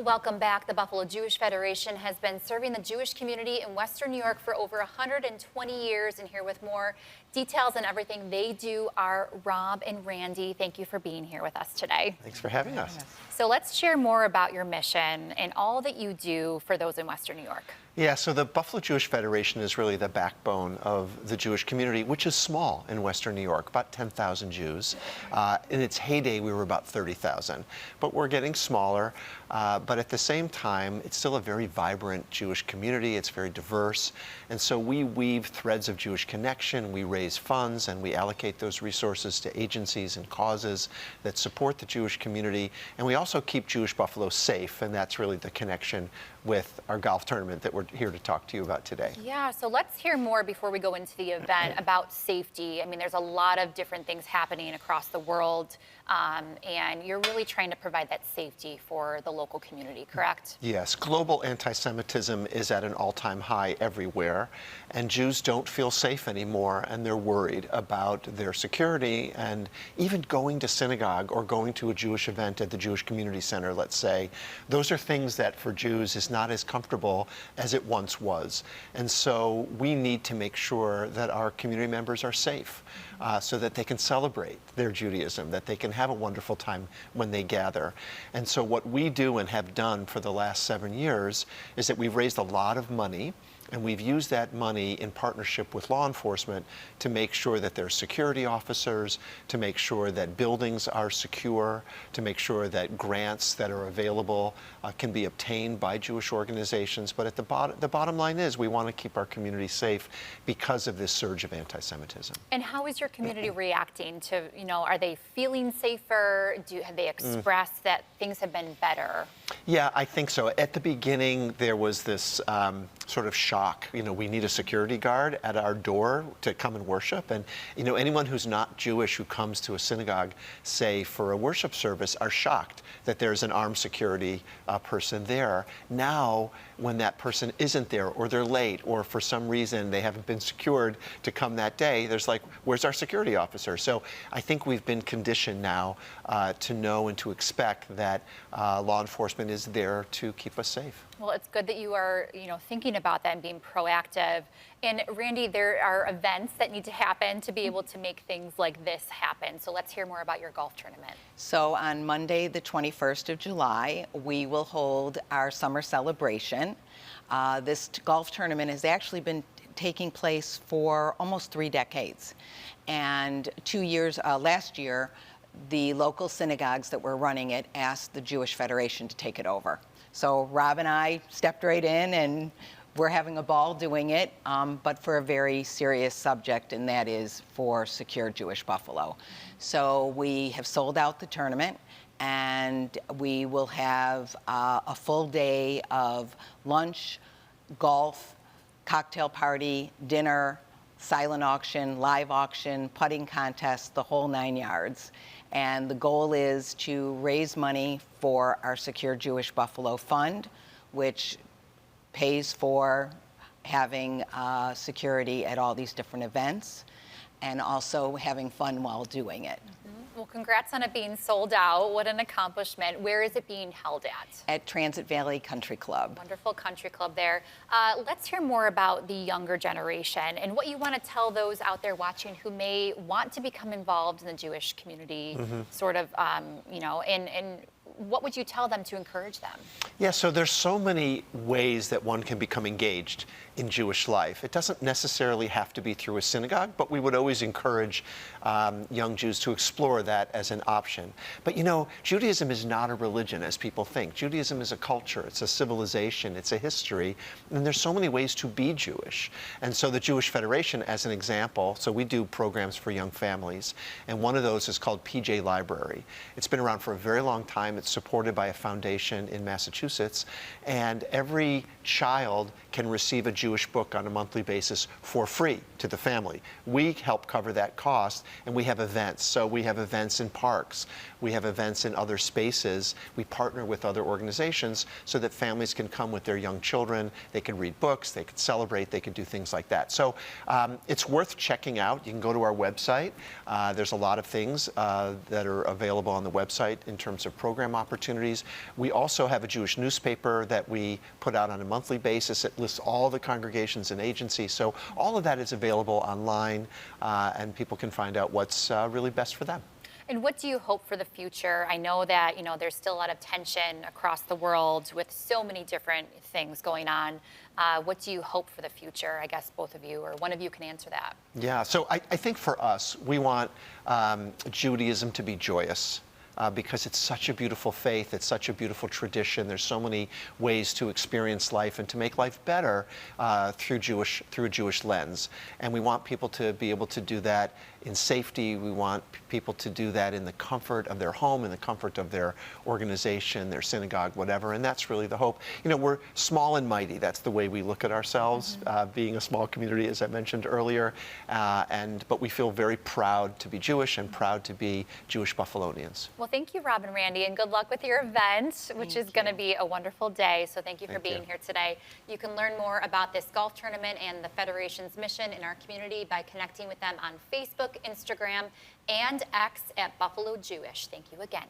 welcome back. The Buffalo Jewish Federation has been serving the Jewish community in Western New York for over 120 years. And here with more details on everything they do are Rob and Randy. Thank you for being here with us today. Thanks for having us. So let's share more about your mission and all that you do for those in Western New York. Yeah, so the Buffalo Jewish Federation is really the backbone of the Jewish community, which is small in Western New York, about 10,000 Jews. In its heyday, we were about 30,000, but we're getting smaller. But at the same time, it's still a very vibrant Jewish community. It's very diverse. And so we weave threads of Jewish connection, we raise funds, and we allocate those resources to agencies and causes that support the Jewish community. And we also keep Jewish Buffalo safe, and that's really the connection with our golf tournament that we're here to talk to you about today. Yeah, so let's hear more before we go into the event about safety. I mean, there's a lot of different things happening across the world, and you're really trying to provide that safety for the local community, correct? Yes, global anti-Semitism is at an all-time high everywhere, and Jews don't feel safe anymore, and they're worried about their security, and even going to synagogue or going to a Jewish event at the Jewish Community Center, let's say, those are things that for Jews is not as comfortable as it once was. And so we need to make sure that our community members are safe so that they can celebrate their Judaism, that they can have a wonderful time when they gather. And so what we do and have done for the last 7 years is that we've raised a lot of money, and we've used that money in partnership with law enforcement to make sure that there's security officers, to make sure that buildings are secure, to make sure that grants that are available can be obtained by Jewish organizations. But at the bottom line is we want to keep our community safe because of this surge of anti-Semitism. And how is your community reacting to, are they feeling safer? Have they expressed that things have been better? Yeah, I think so. At the beginning, there was this sort of shock. We need a security guard at our door to come and worship. And, anyone who's not Jewish who comes to a synagogue, say, for a worship service, are shocked that there's an armed security person there. Now, when that person isn't there, or they're late, or for some reason they haven't been secured to come that day, there's like, where's our security officer? So I think we've been conditioned now to know and to expect that law enforcement is there to keep us safe. Well, it's good that you are, thinking about that and being proactive. And Randy, there are events that need to happen to be able to make things like this happen. So let's hear more about your golf tournament. So on Monday, the 21st of July, we will hold our summer celebration. This golf tournament has actually been taking place for almost 3 decades. And 2 years, last year, the local synagogues that were running it asked the Jewish Federation to take it over. So Rob and I stepped right in, and we're having a ball doing it, but for a very serious subject, and that is for Secure Jewish Buffalo. So we have sold out the tournament, and we will have a full day of lunch, golf, cocktail party, dinner, silent auction, live auction, putting contest, the whole 9 yards. And the goal is to raise money for our Secure Jewish Buffalo Fund, which pays for having security at all these different events and also having fun while doing it. Well, congrats on it being sold out. What an accomplishment. Where is it being held at? At Transit Valley Country Club. Wonderful country club there. Let's hear more about the younger generation and what you want to tell those out there watching who may want to become involved in the Jewish community, sort of, and what would you tell them to encourage them? Yeah, so there's so many ways that one can become engaged in Jewish life. It doesn't necessarily have to be through a synagogue, but we would always encourage young Jews to explore that as an option. But Judaism is not a religion as people think. Judaism is a culture, it's a civilization, it's a history, and there's so many ways to be Jewish. And so the Jewish Federation, as an example, so we do programs for young families, and one of those is called PJ Library. It's been around for a very long time. It's supported by a foundation in Massachusetts, and every child can receive a Jewish book on a monthly basis for free to the family. We help cover that cost, and we have events. So we have events in parks. We have events in other spaces. We partner with other organizations so that families can come with their young children. They can read books, they can celebrate, they can do things like that. So it's worth checking out. You can go to our website. There's a lot of things that are available on the website in terms of program opportunities. We also have a Jewish newspaper that we put out on a monthly basis. It lists all the congregations and agencies. So all of that is available online, and people can find out what's really best for them. And what do you hope for the future? I know that, there's still a lot of tension across the world with so many different things going on. What do you hope for the future? I guess both of you or one of you can answer that. Yeah, so I think for us, we want Judaism to be joyous. Because it's such a beautiful faith, it's such a beautiful tradition. There's so many ways to experience life and to make life better through a Jewish lens. And we want people to be able to do that in safety. We want people to do that in the comfort of their home, in the comfort of their organization, their synagogue, whatever. And that's really the hope. We're small and mighty. That's the way we look at ourselves, being a small community, as I mentioned earlier. But we feel very proud to be Jewish and proud to be Jewish Buffalonians. Well, thank you, Rob and Randy, and good luck with your event, which is going to be a wonderful day. So thank you for being here today. You can learn more about this golf tournament and the Federation's mission in our community by connecting with them on Facebook, Instagram, and X at Buffalo Jewish. Thank you again.